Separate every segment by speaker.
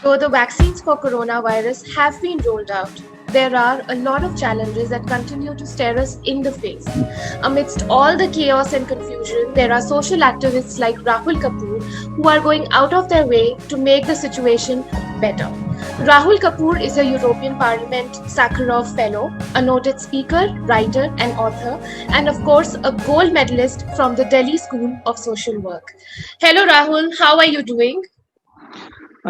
Speaker 1: Though the vaccines for coronavirus have been rolled out, there are a lot of challenges that continue to stare us in the face. Amidst all the chaos and confusion, there are social activists like Rahul Kapoor who are going out of their way to make the situation better. Rahul Kapoor is a European Parliament Sakharov Fellow, a noted speaker, writer, and author, and of course, a gold medalist from the Delhi School of Social Work. Hello, Rahul, how are you doing?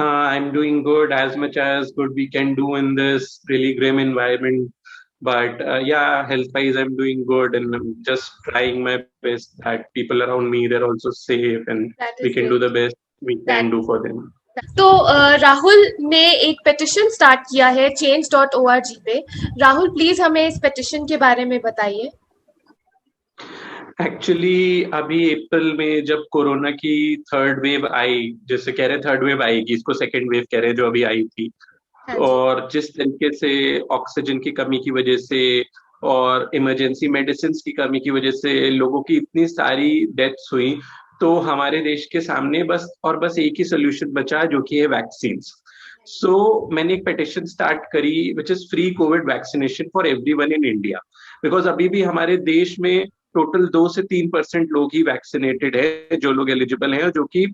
Speaker 2: I'm doing good, as much as good we can do in this really grim environment. But yeah, health-wise, I'm doing good, and I'm just trying my best that people around me they're also safe, and
Speaker 1: That
Speaker 2: we
Speaker 1: is
Speaker 2: can do the
Speaker 1: great.
Speaker 2: best we
Speaker 1: That
Speaker 2: can do for them.
Speaker 1: तो राहुल ने एक petition start किया है change.org पे। Rahul please हमें इस petition के बारे में बताइए।
Speaker 2: एक्चुअली अभी अप्रैल में जब कोरोना की थर्ड वेव आई, जैसे कह रहे थर्ड वेव आएगी, इसको सेकेंड वेव कह रहे जो अभी आई थी,
Speaker 1: हाँ जी।
Speaker 2: और जिस तरीके से ऑक्सीजन की कमी की वजह से और इमरजेंसी मेडिसिन की कमी की वजह से लोगों की इतनी सारी डेथ्स हुई, तो हमारे देश के सामने बस एक ही सोल्यूशन बचा, जो कि है वैक्सीन। सो मैंने एक पिटिशन स्टार्ट करी which is free Covid vaccination for everyone in India, because अभी भी हमारे देश में टोटल 2 से 3% लोग ही वैक्सीनेटेड है, जो लोग एलिजिबल हैं, जो कि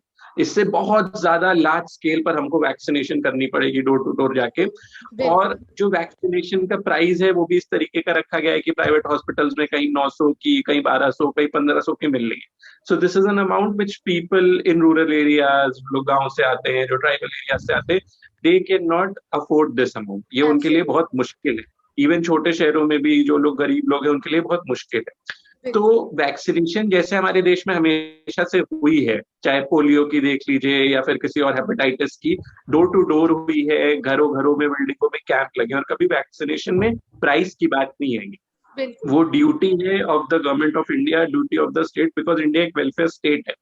Speaker 2: इससे बहुत ज्यादा लार्ज स्केल पर हमको वैक्सीनेशन करनी पड़ेगी डोर टू डोर जाके। और
Speaker 1: बिल्कुल।
Speaker 2: जो वैक्सीनेशन का प्राइस है वो भी इस तरीके का रखा गया है कि प्राइवेट हॉस्पिटल्स में कहीं 900 की, कहीं 1200, कहीं 1500 की मिल रही है। So this is an amount which people in rural areas, लोग गाँव से आते हैं, जो ट्राइबल एरिया से आते हैं, they can not afford this amount. ये उनके लिए
Speaker 1: एब्सोल्युटली।
Speaker 2: बहुत मुश्किल है। इवन छोटे शहरों में भी जो लोग गरीब लोग हैं उनके लिए बहुत मुश्किल है। तो
Speaker 1: बिल्कुल।
Speaker 2: वैक्सीनेशन जैसे हमारे देश में हमेशा से हुई है, चाहे पोलियो की देख लीजिए या फिर किसी और हेपेटाइटिस की, डोर टू डोर हुई है, घरों घरों में, बिल्डिंगों में कैंप लगे, और कभी वैक्सीनेशन में प्राइस की बात नहीं आएगी।
Speaker 1: बिल्कुल।
Speaker 2: वो ड्यूटी है of the government of India, duty of the state, because India एक वेलफेयर स्टेट है,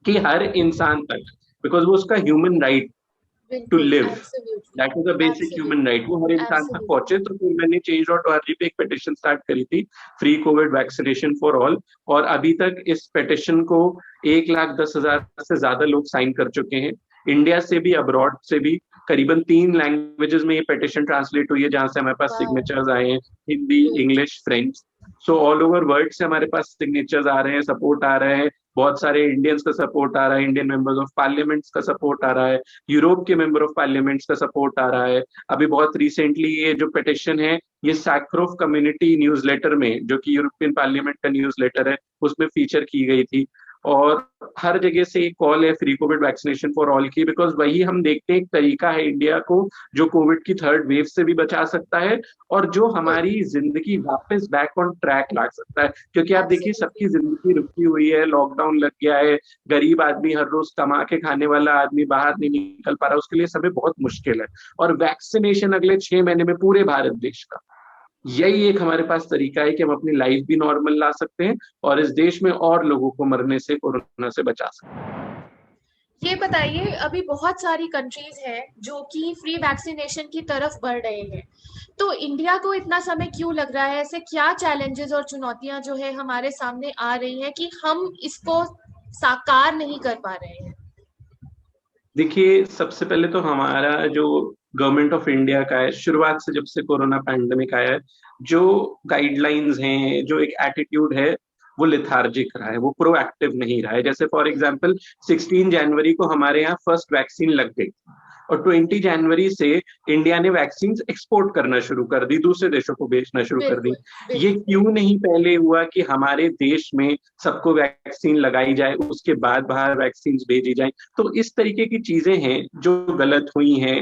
Speaker 2: कि हर इंसान तक, बिकॉज वो उसका ह्यूमन राइट टू
Speaker 1: बिल्कुल।
Speaker 2: Live,
Speaker 1: absolutely.
Speaker 2: That is a basic human
Speaker 1: absolutely.
Speaker 2: Right, वो हर इंसान तक
Speaker 1: एब्सोल्युटली।
Speaker 2: पहुंचे। तो फिर मैंने change.org पे एक पिटिशन स्टार्ट करी थी, free Covid vaccination for all, और अभी तक इस पिटिशन को 1,10,000 से ज्यादा लोग साइन कर चुके हैं, इंडिया से भी, अब्रॉड से भी। करीबन 3 लैंग्वेजेस में ये पिटिशन ट्रांसलेट हुई है, जहां से हमारे पास
Speaker 1: वाओ।
Speaker 2: सिग्नेचर्स आए हैं, Hindi,
Speaker 1: great.
Speaker 2: English, French. So all over world से हमारे पास सिग्नेचर्स आ रहे हैं, सपोर्ट आ रहे हैं, बहुत सारे इंडियंस का सपोर्ट आ रहा है, इंडियन मेंबर्स ऑफ पार्लियामेंट्स का सपोर्ट आ रहा है, यूरोप के मेंबर ऑफ पार्लियामेंट्स का सपोर्ट आ रहा है। अभी बहुत रिसेंटली ये जो पिटिशन है, ये सैक्रोफ कम्युनिटी न्यूज़लेटर में, जो कि यूरोपियन पार्लियामेंट का न्यूज़लेटर है, उसमें फीचर की गई थी। और हर जगह से एक कॉल है free Covid vaccination for all की, बिकॉज वही हम देखते हैं एक तरीका है इंडिया को जो कोविड की थर्ड वेव से भी बचा सकता है, और जो हमारी जिंदगी वापस बैक ऑन ट्रैक ला सकता है। क्योंकि आप देखिए,
Speaker 1: एब्सोल्युटली।
Speaker 2: सबकी जिंदगी रुकी हुई है, लॉकडाउन लग गया है, गरीब आदमी, हर रोज कमा के खाने वाला आदमी बाहर नहीं निकल पा रहा, उसके लिए समय बहुत मुश्किल है। और वैक्सीनेशन अगले 6 महीने में पूरे भारत देश का, यही एक हमारे पास तरीका है कि हम अपनी लाइफ भी नॉर्मल ला सकते हैं, और इस देश में और लोगों को मरने से, कोरोना से बचा सकते हैं।
Speaker 1: ये बताइए, अभी बहुत सारी कंट्रीज हैं जो कि फ्री वैक्सीनेशन की तरफ बढ़ रहे हैं, तो इंडिया को इतना समय क्यों लग रहा है? ऐसे क्या चैलेंजेस और चुनौतियां जो है हमारे सामने आ रही हैं कि हम इसको साकार नहीं कर पा रहे हैं?
Speaker 2: देखिए, सबसे पहले तो हमारा जो गवर्नमेंट ऑफ इंडिया का है, शुरुआत से जब से कोरोना पैंडेमिक आया है, जो गाइडलाइंस हैं, जो एक एटीट्यूड है, वो लिथार्जिक रहा है, वो प्रोएक्टिव नहीं रहा है। जैसे फॉर एग्जांपल 16 जनवरी को हमारे यहाँ फर्स्ट वैक्सीन लग गई, और 20 जनवरी से इंडिया ने वैक्सीन एक्सपोर्ट करना शुरू कर दी, दूसरे देशों को बेचना शुरू कर दी।
Speaker 1: बिल्कुल।
Speaker 2: ये
Speaker 1: बिल्कुल।
Speaker 2: क्यों नहीं पहले हुआ कि हमारे देश में सबको वैक्सीन लगाई जाए, उसके बाद बाहर वैक्सीन भेजी जाए? तो इस तरीके की चीजें हैं जो गलत हुई हैं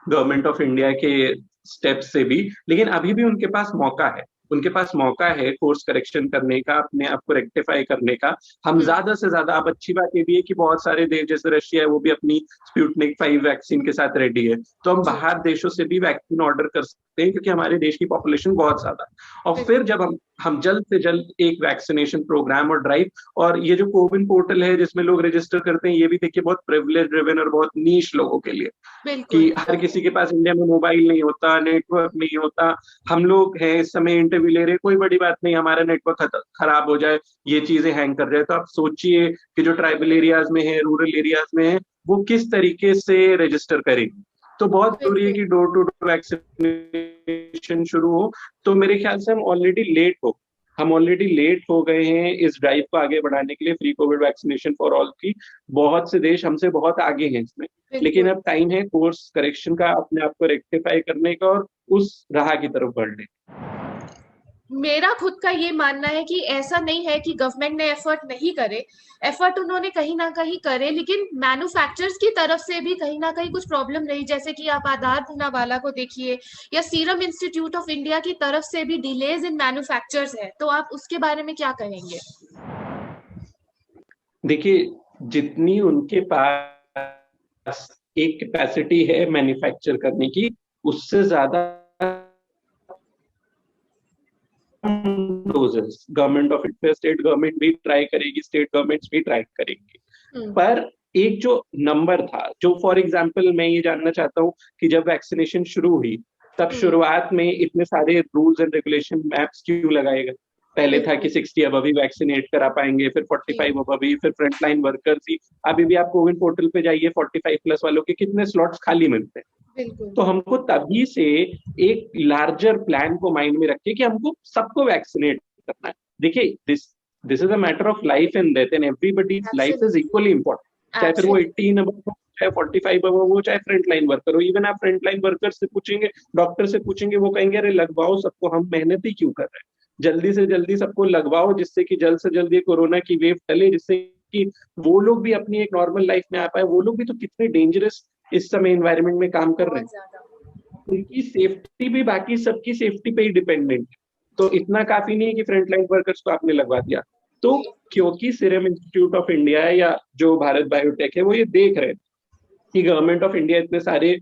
Speaker 2: गवर्नमेंट ऑफ इंडिया के स्टेप से भी। लेकिन अभी भी उनके पास मौका है, उनके पास मौका है कोर्स करेक्शन करने का, अपने आप को रेक्टिफाई करने का। हम
Speaker 1: हम्म।
Speaker 2: ज्यादा से ज्यादा, अब अच्छी बात ये भी है कि बहुत सारे देश जैसे रशिया है, वो भी अपनी स्पुतनिक 5 वैक्सीन के साथ रेडी है, तो हम
Speaker 1: जी।
Speaker 2: बाहर देशों से भी वैक्सीन ऑर्डर कर सकते हैं, क्योंकि हमारे देश की पॉपुलेशन बहुत ज्यादा है। और फिर
Speaker 1: बिल्कुल।
Speaker 2: जब हम जल्द से जल्द एक वैक्सीनेशन प्रोग्राम और ड्राइव, और ये जो कोविन पोर्टल है जिसमें लोग रजिस्टर करते हैं, ये भी देखिए बहुत प्रिविलेज ड्रिवन और बहुत नीश लोगों के लिए, कि
Speaker 1: बिल्कुल।
Speaker 2: हर किसी के पास इंडिया में मोबाइल नहीं होता, नेटवर्क नहीं होता। हम लोग हैं इस समय इंटरव्यू ले रहे, कोई बड़ी बात नहीं, हमारा नेटवर्क खराब हो जाए, ये चीजें हैंग कर जाए, तो आप सोचिए कि जो ट्राइबल एरियाज में है, रूरल एरियाज में है, वो किस तरीके से रजिस्टर करेंगे। तो बहुत जरूरी है
Speaker 1: बिल्कुल।
Speaker 2: कि डोर टू डोर वैक्सीनेशन शुरू हो। तो मेरे ख्याल से हम ऑलरेडी लेट हो गए हैं इस ड्राइव को आगे बढ़ाने के लिए, free Covid vaccination for all की। बहुत से देश हमसे बहुत आगे हैं इसमें, लेकिन
Speaker 1: बिल्कुल।
Speaker 2: अब टाइम है कोर्स करेक्शन का, अपने आप को रेक्टिफाई करने का और उस राह की तरफ बढ़ने।
Speaker 1: मेरा खुद का ये मानना है कि ऐसा नहीं है कि गवर्नमेंट ने एफर्ट नहीं करे, एफर्ट उन्होंने कहीं ना कहीं करे, लेकिन मैन्युफैक्चरर्स की तरफ से भी कहीं ना कहीं कुछ प्रॉब्लम रही, जैसे कि आप आधार भूनावाला को देखिए, या सीरम इंस्टीट्यूट ऑफ इंडिया की तरफ से भी डिलेज इन मैन्युफैक्चरर्स है, तो आप उसके बारे में क्या कहेंगे?
Speaker 2: देखिए, जितनी उनके पास एक कैपेसिटी है मैन्युफैक्चर करने की, उससे ज्यादा doses government of India, state government भी ट्राई करेगी, स्टेट गवर्नमेंट्स भी ट्राई करेंगी।
Speaker 1: हम्म।
Speaker 2: पर एक जो नंबर था, जो फॉर एग्जांपल मैं ये जानना चाहता हूँ कि जब वैक्सीनेशन शुरू हुई तब
Speaker 1: हम्म।
Speaker 2: शुरुआत में इतने सारे रूल्स एंड रेगुलेशन मैप्स क्यों लगाए गए? पहले था कि
Speaker 1: बिल्कुल।
Speaker 2: 60 अब अभी वैक्सीनेट करा पाएंगे, फिर
Speaker 1: जी।
Speaker 2: 45 अब अभी, फिर फ्रंटलाइन वर्कर्स ही। अभी भी आप कोविन पोर्टल पे जाइए, 45 प्लस वालों के कितने स्लॉट्स खाली मिलते हैं।
Speaker 1: बिल्कुल।
Speaker 2: तो हमको तभी से एक लार्जर प्लान को माइंड में रख के कि हमको सबको वैक्सीनेट करना है। देखिए, this this is a matter of life and death, and everybody's life is
Speaker 1: absolutely.
Speaker 2: Equally important, चाहे फिर वो
Speaker 1: एब्सोल्युटली।
Speaker 2: 18 अब हो, चाहे 45 अब हो, चाहे फ्रंट लाइन वर्कर हो। इवन आप फ्रंट लाइन वर्कर से पूछेंगे, डॉक्टर से पूछेंगे, वो कहेंगे अरे लगवाओ सबको, हम मेहनत ही क्यों कर रहे हैं, जल्दी से जल्दी सबको लगवाओ, जिससे कि जल्द से जल्द ये कोरोना की वेव टले, जिससे कि वो लोग भी अपनी एक नॉर्मल लाइफ में आ पाए। वो लोग भी तो कितने डेंजरस इस समय एनवायरनमेंट में काम कर रहे
Speaker 1: बहुत
Speaker 2: हैं,
Speaker 1: ज्यादा।
Speaker 2: उनकी सेफ्टी भी बाकी सबकी सेफ्टी पे ही डिपेंडेंट है। तो इतना काफी नहीं है कि फ्रंटलाइन वर्कर्स को आपने लगवा दिया। तो
Speaker 1: जी।
Speaker 2: क्योंकि सीरम इंस्टीट्यूट ऑफ इंडिया या जो भारत बायोटेक है वो ये देख रहे हैं कि गवर्नमेंट ऑफ इंडिया इतने सारे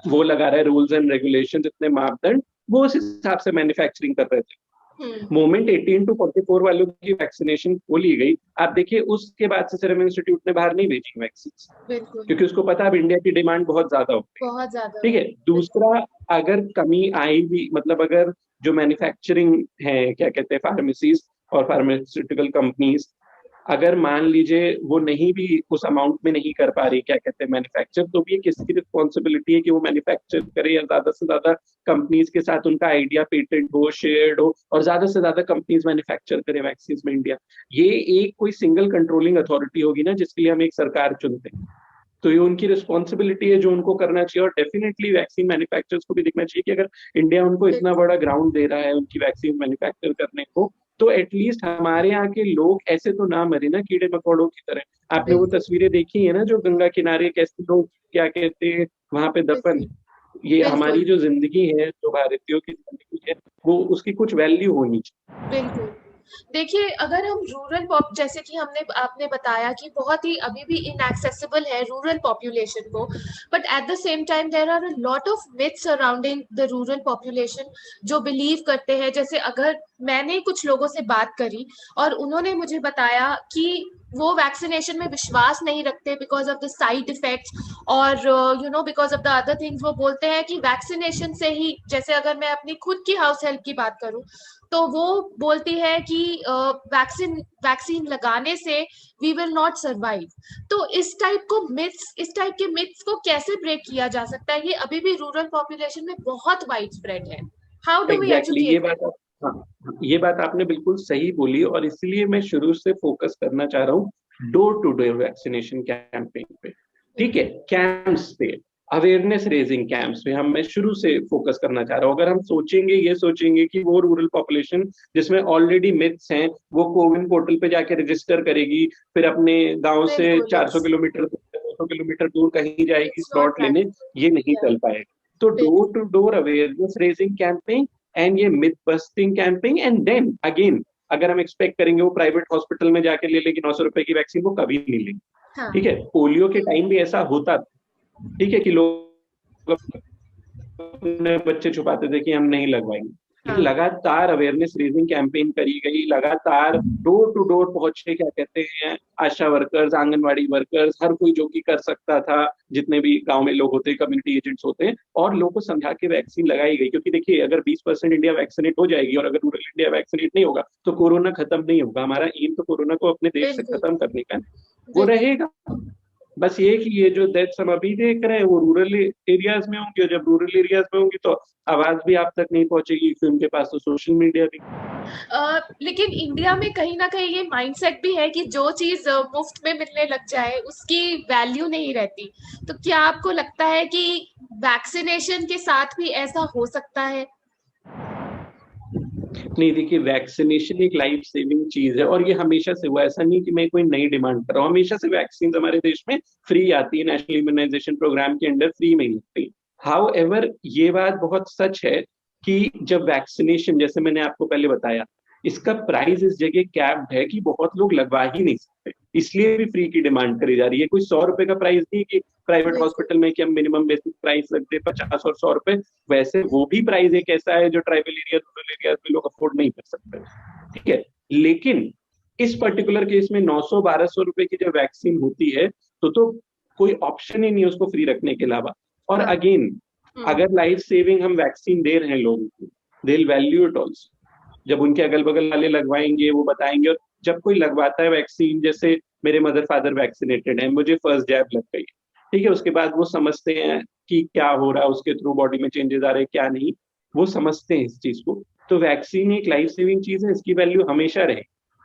Speaker 2: वो लगा रहा है रूल्स एंड रेगुलेशन, इतने मापदंड, वो उस हिसाब से मैन्युफैक्चरिंग कर रहे थे।
Speaker 1: हम्म।
Speaker 2: मोमेंट 18 टू 44 वालों की वैक्सीनेशन खोली गई, आप देखिए उसके बाद से सीरम इंस्टीट्यूट ने बाहर नहीं भेजी वैक्सीन,
Speaker 1: बिल्कुल।
Speaker 2: क्योंकि उसको पता अब इंडिया की डिमांड बहुत ज्यादा होगी।
Speaker 1: बहुत ज्यादा
Speaker 2: ठीक है।
Speaker 1: होगी। बिल्कुल।
Speaker 2: दूसरा, अगर कमी आई भी, मतलब अगर जो मैन्युफैक्चरिंग है, क्या कहते हैं, फार्मेसीज और फार्मास्यूटिकल कंपनीज, अगर मान लीजिए वो नहीं भी उस अमाउंट में नहीं कर पा रही, क्या कहते हैं, मैन्युफैक्चर, तो भी ये किसकी रिस्पॉन्सिबिलिटी है कि वो मैन्युफैक्चर करे, या ज्यादा से ज्यादा कंपनीज के साथ उनका आइडिया पेटेंट हो, शेयर्ड हो, और ज्यादा से ज्यादा कंपनीज मैन्युफैक्चर करे वैक्सीन में इंडिया। ये एक कोई सिंगल कंट्रोलिंग अथॉरिटी होगी ना, जिसके लिए हम एक सरकार चुनते हैं। तो ये उनकी रिस्पॉन्सिबिलिटी है जो उनको करना चाहिए। और डेफिनेटली वैक्सीन मैन्युफैक्चरर्स को भी देखना चाहिए कि अगर इंडिया उनको इतना
Speaker 1: बिल्कुल।
Speaker 2: बड़ा ग्राउंड दे रहा है उनकी वैक्सीन मैन्युफैक्चर करने को, तो एटलीस्ट हमारे यहाँ के लोग ऐसे तो ना मरे ना कीड़े मकोड़ों की तरह। आपने वो
Speaker 1: बिल्कुल।
Speaker 2: तस्वीरें देखी है ना, जो गंगा किनारे कैसे लोग, क्या कहते हैं, वहां पे दफन।
Speaker 1: बिल्कुल।
Speaker 2: ये हमारी
Speaker 1: बिल्कुल।
Speaker 2: जो जिंदगी है, जो भारतीयों की जिंदगी है, वो उसकी कुछ वैल्यू होनी चाहिए।
Speaker 1: बिल्कुल। देखिए, अगर हम रूरल पॉप, जैसे कि हमने आपने बताया कि बहुत ही अभी भी इनएक्सेसिबल है रूरल पॉपुलेशन को, but at the same time there are a lot of myths surrounding the rural population, जो बिलीव करते हैं, जैसे अगर मैंने कुछ लोगों से बात करी और उन्होंने मुझे बताया कि वो वैक्सीनेशन में विश्वास नहीं रखते because of the side effects, और because of the other things. वो बोलते हैं कि वैक्सीनेशन से ही, जैसे अगर मैं अपनी खुद की हाउस हेल्प की बात करूं, तो वो बोलती है कि वैक्सीन वैक्सीन लगाने से वी विल नॉट सरवाइव। तो इस टाइप के मिथ्स को कैसे ब्रेक किया जा सकता है? ये अभी भी रूरल पॉपुलेशन में बहुत वाइड स्प्रेड है। How do we
Speaker 2: exactly
Speaker 1: educate
Speaker 2: ये
Speaker 1: देम?
Speaker 2: बात हाँ, ये बात आपने बिल्कुल सही बोली, और इसलिए मैं शुरू से फोकस करना चाह रहा हूँ door to door vaccination campaign पे। ठीक है, कैंप्स पे, अवेयरनेस रेजिंग कैंप्स पे हम मैं शुरू से फोकस करना चाह रहा हूँ। अगर हम सोचेंगे, ये सोचेंगे कि वो रूरल पॉपुलेशन जिसमें ऑलरेडी मिथ्स हैं, वो कोविन पोर्टल पे जाके रजिस्टर करेगी, फिर अपने गांव से
Speaker 1: बिल्कुल।
Speaker 2: 400 किलोमीटर 200 किलोमीटर दूर कहीं जाएगी
Speaker 1: इट्स नॉट
Speaker 2: स्लॉट लेने,
Speaker 1: प्रैक्टिकल।
Speaker 2: ये नहीं
Speaker 1: या।
Speaker 2: चल पाएगा। तो डोर
Speaker 1: बिल्कुल।
Speaker 2: To door awareness raising campaign and ये myth busting campaign, and then again, अगर हम एक्सपेक्ट करेंगे वो प्राइवेट हॉस्पिटल में जाके ले लेगी 900 रुपए की वैक्सीन, वो कभी नहीं लेगी।
Speaker 1: हाँ।
Speaker 2: ठीक है, पोलियो के टाइम भी ऐसा होता था। ठीक है, कि लोग अपने बच्चे छुपाते थे कि हम नहीं लगवाएंगे, लेकिन
Speaker 1: हाँ।
Speaker 2: लगातार अवेयरनेस रेजिंग कैंपेन करी गई, लगातार डोर टू डोर पहुंचे, क्या कहते हैं, आशा वर्कर्स, आंगनवाड़ी वर्कर्स, हर कोई जो कि कर सकता था, जितने भी गांव में लोग होते हैं, कम्युनिटी एजेंट्स होते हैं, और लोगों को समझा के वैक्सीन लगाई गई। क्योंकि देखिए, अगर 20% इंडिया वैक्सीनेट हो जाएगी और अगर रूरल इंडिया वैक्सीनेट नहीं होगा तो कोरोना खत्म नहीं होगा। हमारा एम तो कोरोना को अपने देश से
Speaker 1: बिल्कुल।
Speaker 2: खत्म करने का है, वो
Speaker 1: बिल्कुल।
Speaker 2: रहेगा। बस ये कि ये जो डेथ्स हम अभी देख रहे हैं वो रूरल एरियाज में होंगे, और जब रूरल एरियाज में होंगी तो आवाज भी आप तक नहीं पहुंचेगी, क्योंकि उनके पास तो सोशल मीडिया भी।
Speaker 1: लेकिन इंडिया में कहीं ना कहीं ये माइंडसेट भी है कि जो चीज मुफ्त में मिलने लग जाए उसकी वैल्यू नहीं रहती। तो क्या आपको लगता है कि वैक्सीनेशन के साथ भी ऐसा हो सकता है?
Speaker 2: नहीं, देखिए वैक्सीनेशन एक लाइफ सेविंग चीज है, और ये हमेशा से हुआ, ऐसा नहीं कि मैं कोई नई डिमांड कर रहा हूँ, हमेशा से वैक्सीन हमारे देश में फ्री आती है, नेशनल इम्यूनाइजेशन प्रोग्राम के अंडर फ्री में ही लगती है। हाउ एवर ये बात बहुत सच है कि जब वैक्सीनेशन, जैसे मैंने आपको पहले बताया, इसका प्राइस इस जगह कैप्ड है कि बहुत लोग लगवा ही नहीं सकते, इसलिए भी फ्री की डिमांड करी जा रही है। कोई 100 रुपए का प्राइस नहीं कि प्राइवेट
Speaker 1: बिल्कुल।
Speaker 2: हॉस्पिटल में कि हम मिनिमम बेसिक प्राइस रखते हैं 50 और 100 रुपए। वैसे वो भी प्राइस एक ऐसा है जो ट्राइबल एरिया, रूरल एरिया में लोग अफोर्ड नहीं कर सकते, ठीक है। लेकिन इस पर्टिकुलर केस में 900-1200 रुपए की जब वैक्सीन होती है तो कोई ऑप्शन ही नहीं है उसको फ्री रखने के अलावा। और
Speaker 1: हाँ।
Speaker 2: अगेन,
Speaker 1: हम्म।
Speaker 2: अगर लाइफ सेविंग हम वैक्सीन दे रहे हैं लोगों को, they will value it also. जब उनके अगल बगल वाले लगवाएंगे वो बताएंगे, और जब कोई लगवाता है वैक्सीन, जैसे मेरे मदर फादर वैक्सीनेटेड है, मुझे फर्स्ट जैब लग गई, ठीक है, उसके बाद वो समझते हैं कि क्या हो रहा है, उसके थ्रू बॉडी में चेंजेस आ रहे हैं क्या नहीं, वो समझते हैं इस चीज को। तो वैक्सीन एक लाइफ सेविंग चीज है, इसकी वैल्यू हमेशा रहे।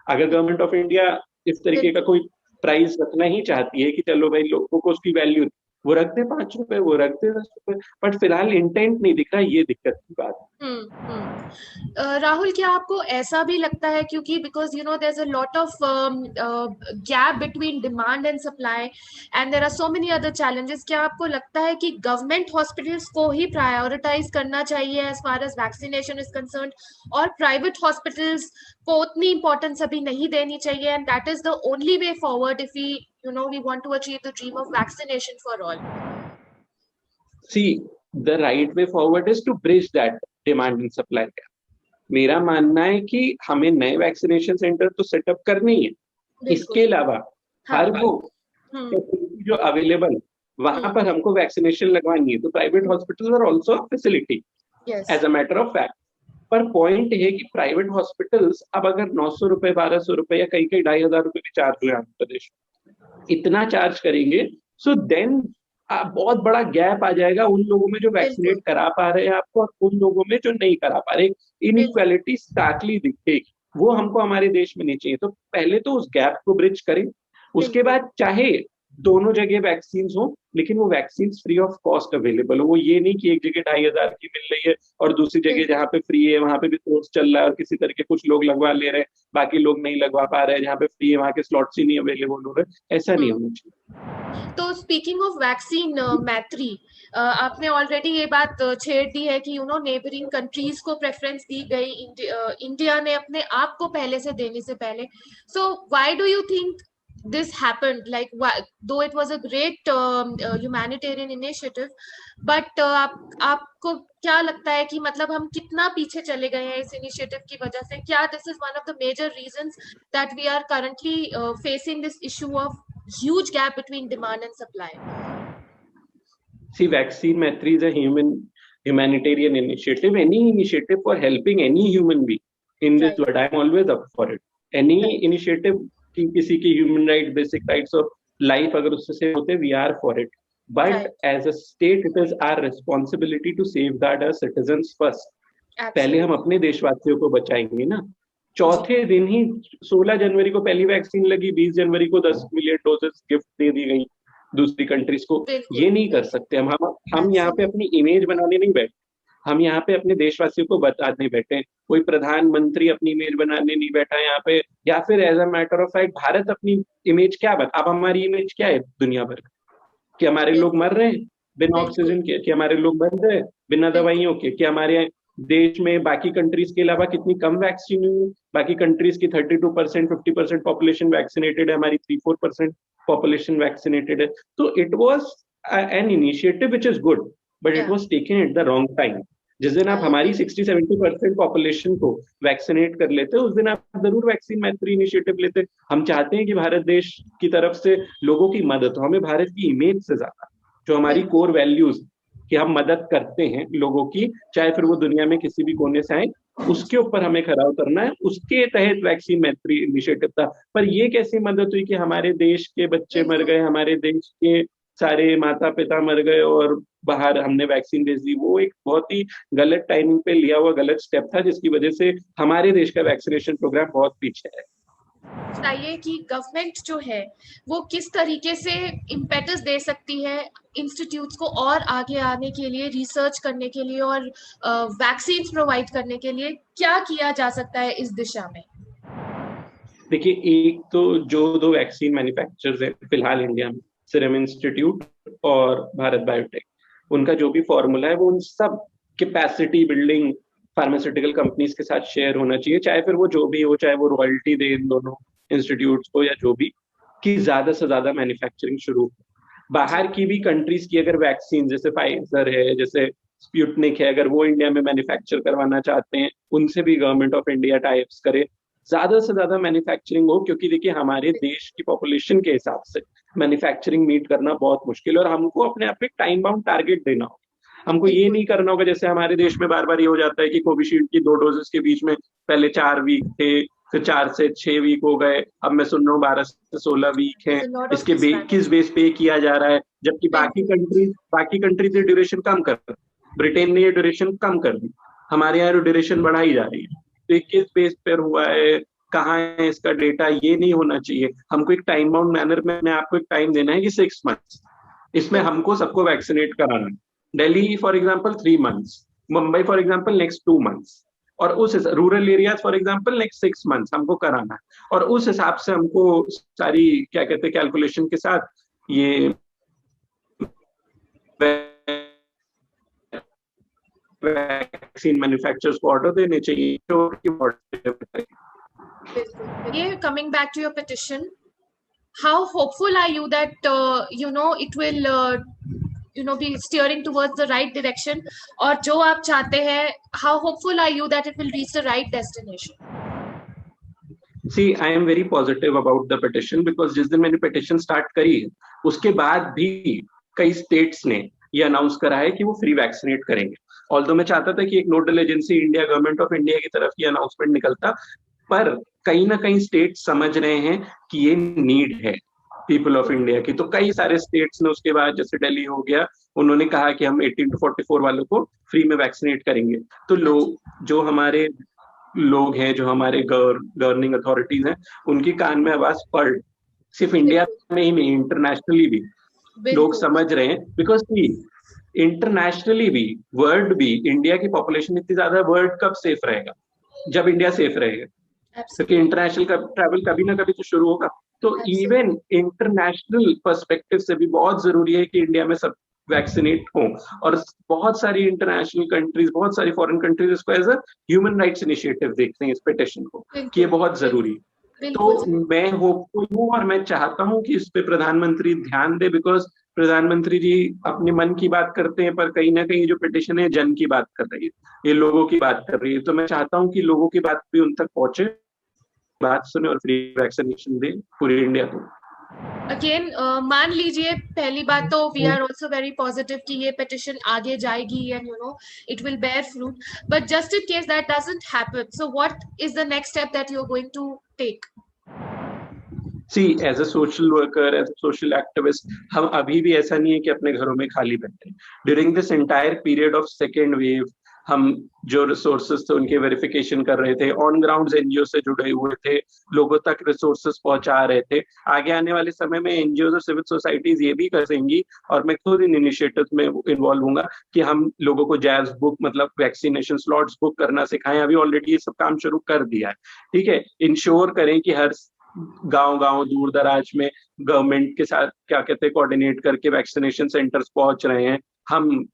Speaker 2: अगर गवर्नमेंट ऑफ इंडिया इस तरीके का
Speaker 1: बिल्कुल।
Speaker 2: कोई प्राइस रखना ही चाहती है कि चलो भाई लोगों को उसकी वैल्यू, वो रखते 5 रुपए, वो रखते 10 रुपए, बट फिलहाल इंटेंट नहीं दिख रहा, ये दिक्कत की बात
Speaker 1: राहुल, क्या आपको ऐसा भी लगता है, क्योंकि because you know there is a lot of gap between demand and supply and there are so many other challenges, क्या आपको लगता है कि गवर्नमेंट हॉस्पिटल्स को ही प्रायोरिटाइज करना चाहिए as far as vaccination is concerned, और प्राइवेट हॉस्पिटल्स को उतनी इंपॉर्टेंस अभी नहीं देनी चाहिए, and that is the only way forward if we you know we want to achieve the dream of vaccination for all?
Speaker 2: See, the right way forward is to bridge that demand and supply gap. मेरा मानना है कि हमें नए vaccination centre तो setup करने ही है,
Speaker 1: बिल्कुल।
Speaker 2: इसके अलावा
Speaker 1: हाँ।
Speaker 2: हर वो
Speaker 1: हम्म।
Speaker 2: फैसिलिटी जो अवेलेबल, वहां
Speaker 1: हम्म।
Speaker 2: पर हमको वैक्सीनेशन लगवानी है, तो private hospital are also facility
Speaker 1: yes.
Speaker 2: As a matter of fact. पर पॉइंट है कि प्राइवेट हॉस्पिटल्स अब अगर 900 रुपए, 1200 रुपए, या कई कई 2500 रुपए भी चार्ज हुए आंध्र प्रदेश में, इतना चार्ज करेंगे, सो देन बहुत बड़ा गैप आ जाएगा उन लोगों में जो
Speaker 1: बिल्कुल।
Speaker 2: वैक्सीनेट करा पा रहे हैं आपको, और उन लोगों में जो नहीं करा पा रहे।
Speaker 1: बिल्कुल।
Speaker 2: इनइक्वालिटी स्टार्कली दिखेगी, वो हमको हमारे देश में नहीं चाहिए। तो पहले तो उस गैप को ब्रिज करें, उसके
Speaker 1: बिल्कुल।
Speaker 2: बाद चाहे दोनों जगह वैक्सीन हो, लेकिन वो vaccine free of cost available हो। वो ये नहीं कि एक जगह 2500 की मिल रही है और दूसरी जगह
Speaker 1: बिल्कुल।
Speaker 2: जहाँ पे फ्री है वहां पे भी कोर्स चल रहा है, और किसी तरह के कुछ लोग लगवा ले रहे हैं, बाकी लोग नहीं लगवा पा रहे हैं, जहाँ पे फ्री है वहां के स्लॉट्स ही नहीं अवेलेबल हो रहे। ऐसा नहीं
Speaker 1: हम्म।
Speaker 2: होना चाहिए।
Speaker 1: तो स्पीकिंग ऑफ वैक्सीन, मैत्री, आपने ऑलरेडी ये बात छेड़ दी है कि यू नो नेबरिंग कंट्रीज को प्रेफरेंस दी गई, इंडिया ने अपने आप को पहले से देने से पहले। So why do you think this happened, like though it was a great humanitarian initiative, but आपको क्या लगता है कि मतलब हम कितना पीछे चले गए हैं इस इनिशिएटिव की वजह से? क्या this is one of the major reasons that we are currently facing this issue of huge gap between demand and supply?
Speaker 2: See, Vaccine Maitri is a humanitarian initiative. Any initiative for helping any human being in this
Speaker 1: Right.
Speaker 2: world, I'm always up for it. Any
Speaker 1: Right.
Speaker 2: initiative कि किसी की human right, basic rights of life अगर उससे होते, we are for it. But
Speaker 1: Right.
Speaker 2: as a state, it is our responsibility to safeguard our citizens first. पहले हम
Speaker 1: Absolutely.
Speaker 2: अपने देशवासियों को बचाएंगे ना।
Speaker 1: जी।
Speaker 2: चौथे दिन ही 16 जनवरी को पहली वैक्सीन लगी, 20 जनवरी को 10 मिलियन डोजेस गिफ्ट दे दी गई दूसरी कंट्रीज को।
Speaker 1: बिल्कुल।
Speaker 2: ये नहीं कर
Speaker 1: बिल्कुल।
Speaker 2: सकते हम यहाँ पे
Speaker 1: Absolutely.
Speaker 2: अपनी इमेज बनाने नहीं बैठे, हम यहाँ पे अपने देशवासियों को बताने बैठे हैं। कोई प्रधानमंत्री अपनी इमेज बनाने नहीं बैठा है यहाँ पे, या फिर as a matter of fact Bharat अपनी इमेज क्या अब हमारी इमेज क्या है दुनिया भर, कि हमारे लोग
Speaker 1: बिल्कुल।
Speaker 2: मर रहे हैं बिना
Speaker 1: बिल्कुल।
Speaker 2: ऑक्सीजन के, कि हमारे लोग मर रहे हैं बिना
Speaker 1: बिल्कुल।
Speaker 2: दवाइयों के, कि हमारे देश में बाकी कंट्रीज के अलावा कितनी कम वैक्सीन हुई है। बाकी कंट्रीज की 32%, 50% पॉपुलेशन वैक्सीनेटेड है, हमारी 3-4% पॉपुलेशन वैक्सीनेटेड है। तो it was an initiative which is good, but it
Speaker 1: Yeah,
Speaker 2: was taken at the wrong time. जिस दिन आप
Speaker 1: I
Speaker 2: हमारी
Speaker 1: agree with you.
Speaker 2: 60-70% पॉपुलेशन को वैक्सीनेट कर लेते, उस दिन आप जरूर वैक्सीन मैत्री इनिशिएटिव लेते। हम चाहते हैं कि भारत देश की तरफ से लोगों की मदद हो, हमें भारत की इमेज से ज्यादा जो हमारी कोर
Speaker 1: बिल्कुल।
Speaker 2: वैल्यूज कि हम मदद करते हैं लोगों की, चाहे फिर वो दुनिया में किसी भी कोने से आए, उसके ऊपर हमें खरा उतरना है, उसके तहत वैक्सीन मैत्री इनिशिएटिव था। पर ये कैसी मदद हुई कि हमारे देश के बच्चे मर
Speaker 1: बिल्कुल।
Speaker 2: गए, हमारे देश के सारे माता पिता मर गए और बाहर हमने वैक्सीन भेज दी। वो एक बहुत ही गलत टाइमिंग पे लिया हुआ गलत स्टेप था, जिसकी वजह से हमारे देश का वैक्सीनेशन प्रोग्राम बहुत पीछे है।
Speaker 1: चाहिए कि गवर्नमेंट जो है वो किस तरीके से इम्पेटस दे सकती है इंस्टीट्यूट्स को और आगे आने के लिए, रिसर्च करने के लिए और वैक्सीन प्रोवाइड करने के लिए, क्या किया जा सकता है इस दिशा में?
Speaker 2: देखिए, एक तो जो दो वैक्सीन मैन्युफैक्चरर्स है फिलहाल इंडिया में, सीरम इंस्टीट्यूट और भारत बायोटेक, उनका जो भी फॉर्मूला है वो उन सब कैपेसिटी बिल्डिंग फार्मास्यूटिकल कंपनीज के साथ शेयर होना चाहिए, चाहे फिर वो जो भी हो, चाहे वो रॉयल्टी दे इन दोनों इंस्टीट्यूट्स को या जो भी, कि ज्यादा से ज्यादा मैन्युफैक्चरिंग शुरू हो।
Speaker 1: जी।
Speaker 2: बाहर की भी कंट्रीज की अगर वैक्सीन, जैसे फाइजर है, जैसे स्पुतनिक है, अगर वो इंडिया में मैन्युफैक्चर करवाना चाहते हैं, उनसे भी गवर्नमेंट ऑफ इंडिया टाइप्स करे, ज्यादा से ज्यादा मैन्युफैक्चरिंग हो। क्योंकि देखिए, हमारे देश की पॉपुलेशन के हिसाब से मैन्युफैक्चरिंग मीट करना बहुत मुश्किल है, और हमको अपने आप एक टाइम बाउंड टारगेट देना होगा। हमको ये
Speaker 1: बिल्कुल।
Speaker 2: नहीं करना होगा जैसे हमारे देश में बार बार ये हो जाता है कि कोविशील्ड की 2 डोजेस के बीच में पहले 4 वीक थे, फिर 4 से 6 वीक हो गए, अब मैं सुन रहा हूँ 12 से 16 वीक है।
Speaker 1: There's a lot of
Speaker 2: इसके किस
Speaker 1: mismanagement.
Speaker 2: बेस पे किया जा रहा है, जबकि
Speaker 1: बिल्कुल।
Speaker 2: बाकी कंट्रीज ने ड्यूरेशन कम कर दी। ब्रिटेन ने ये ड्यूरेशन कम कर दी, हमारे यहाँ ड्यूरेशन बढ़ाई जा रही है। तो ये किस बेस पर हुआ है, कहाँ है इसका डेटा, ये नहीं होना चाहिए। हमको एक टाइम बाउंड मैनर में अपने आपको एक टाइम देना है कि 6 मंथ्स, इसमें
Speaker 1: बिल्कुल।
Speaker 2: हमको सबको वैक्सीनेट कराना है। Delhi for example 3 months, Mumbai for example next 2 months, और उस rural area for example next 6 months हमको कराना है। और उस हिसाब से हमको सारी क्या कहते हैं कैलकुलेशन के साथ ये वैक्सीन मैन्युफैक्चरर्स को ऑर्डर देने चाहिए
Speaker 1: बिल्कुल। ये coming back to your petition, how hopeful are you that it will be steering towards the right direction, और जो आप चाहते हैं, how hopeful are you that it will reach the right destination?
Speaker 2: See, I am very positive about the petition, because जिस दिन मैंने petition start करी उसके बाद भी कई स्टेट्स ने ये अनाउंस करा है कि वो फ्री वैक्सीनेट करेंगे। ऑल्दो मैं चाहता था कि एक nodal agency India, government of India की तरफ ये अनाउंसमेंट निकलता, पर कहीं ना कहीं स्टेट समझ रहे हैं कि ये नीड है पीपल ऑफ इंडिया की। तो कई सारे स्टेट्स ने उसके बाद, जैसे दिल्ली हो गया, उन्होंने कहा कि हम 18 to 44 वालों को फ्री में वैक्सीनेट करेंगे। तो लोग, जो हमारे लोग हैं, जो हमारे गवर्निंग अथॉरिटीज हैं, उनकी कान में आवाज पड़, सिर्फ इंडिया
Speaker 1: बिल्कुल।
Speaker 2: में ही नहीं, इंटरनेशनली भी लोग
Speaker 1: बिल्कुल।
Speaker 2: समझ रहे हैं। बिकॉज इंटरनेशनली भी, वर्ल्ड भी, इंडिया की पॉपुलेशन इतनी ज्यादा है, वर्ल्ड कब सेफ रहेगा? जब इंडिया सेफ रहेगा। क्योंकि
Speaker 1: Absolutely.
Speaker 2: इंटरनेशनल का ट्रैवल कभी ना कभी तो शुरू होगा। तो इवन
Speaker 1: Absolutely.
Speaker 2: इंटरनेशनल पर्सपेक्टिव से भी बहुत जरूरी है कि इंडिया में सब वैक्सीनेट हों। और बहुत सारी इंटरनेशनल कंट्रीज, बहुत सारी फॉरेन कंट्रीज इसको as a human rights initiative देखते हैं, इस पिटिशन को, कि ये
Speaker 1: बिल्कुल।
Speaker 2: बहुत जरूरी है।
Speaker 1: बिल्कुल।
Speaker 2: तो मैं होपफुल हूँ और मैं चाहता हूँ कि इस पे प्रधानमंत्री ध्यान दे, बिकॉज प्रधानमंत्री जी अपने मन की बात करते हैं, पर कहीं ना कहीं जो पिटिशन है जन की बात कर रही है, ये लोगों की बात कर रही है। तो मैं चाहता हूँ कि लोगों की बात भी उन तक पहुंचे, बात सुने और फ्री वैक्सीनेशन दे पूरी इंडिया को।
Speaker 1: अगेन मान लीजिए, पहली बात तो we are also very positive कि ये पिटिशन आगे जाएगी and it will bear fruit, but just in case that doesn't happen, so what is the next step that you are going to take?
Speaker 2: See, as a social worker, as a social activist, हम अभी भी ऐसा नहीं है कि अपने घरों में खाली बैठे। During this entire period of second wave, हम जो रिसोर्सेज थे उनके वेरिफिकेशन कर रहे थे, ऑन ग्राउंड एनजीओ से जुड़े हुए थे, लोगों तक रिसोर्सेज पहुंचा रहे थे। आगे आने वाले समय में एनजीओ और सिविल सोसाइटीज ये भी करेंगी, और मैं खुद इन इनिशिएटिव में इन्वॉल्व हूंगा, कि हम लोगों को जैज बुक, मतलब वैक्सीनेशन स्लॉट्स बुक करना सिखाएं। अभी ऑलरेडी ये सब काम शुरू कर दिया है। ठीक है, इंश्योर करें कि हर गांव दूर दराज में गवर्नमेंट के साथ क्या कहते हैं कोऑर्डिनेट करके वैक्सीनेशन सेंटर्स पहुंच रहे हैं। हम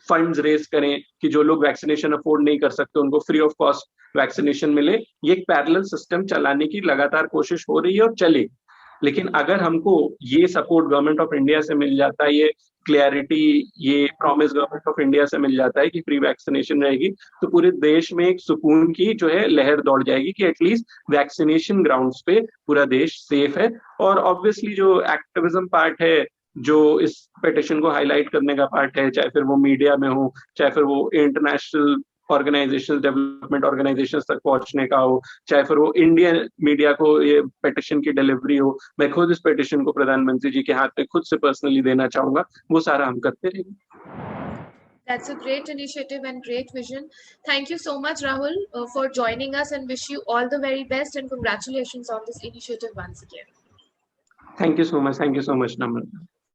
Speaker 2: फंड्स रेज करें कि जो लोग वैक्सीनेशन अफोर्ड नहीं कर सकते उनको फ्री ऑफ कॉस्ट वैक्सीनेशन मिले। ये एक पैरेलल सिस्टम चलाने की लगातार कोशिश हो रही है और चलेगी। लेकिन अगर हमको ये सपोर्ट गवर्नमेंट ऑफ इंडिया से मिल जाता है, ये क्लियरिटी, ये प्रॉमिस गवर्नमेंट ऑफ इंडिया से मिल जाता है कि फ्री वैक्सीनेशन रहेगी, तो पूरे देश में एक सुकून की जो है लहर दौड़ जाएगी कि एटलीस्ट वैक्सीनेशन ग्राउंड्स पे पूरा देश सेफ है। और ऑब्वियसली जो एक्टिविज्म पार्ट है, जो इस पिटिशन को हाईलाइट करने का पार्ट है, चाहे फिर वो मीडिया में हो, चाहे फिर वो इंटरनेशनल ऑर्गेनाइजेशन, डेवलपमेंट ऑर्गेनाइजेशन तक पहुंचने का हो, चाहे फिर वो इंडियन मीडिया को ये पेटिशन की डिलीवरी हो, मैं खुद इस पेटिशन को प्रधानमंत्री जी के हाथ पे खुद से पर्सनली देना चाहूंगा, वो सारा हम करते रहेंगे।
Speaker 1: That's a great initiative and great vision. Thank you so much, Rahul, for joining us, and wish you all the very best and congratulations on this initiative once again.
Speaker 2: Thank you so much, Namrata.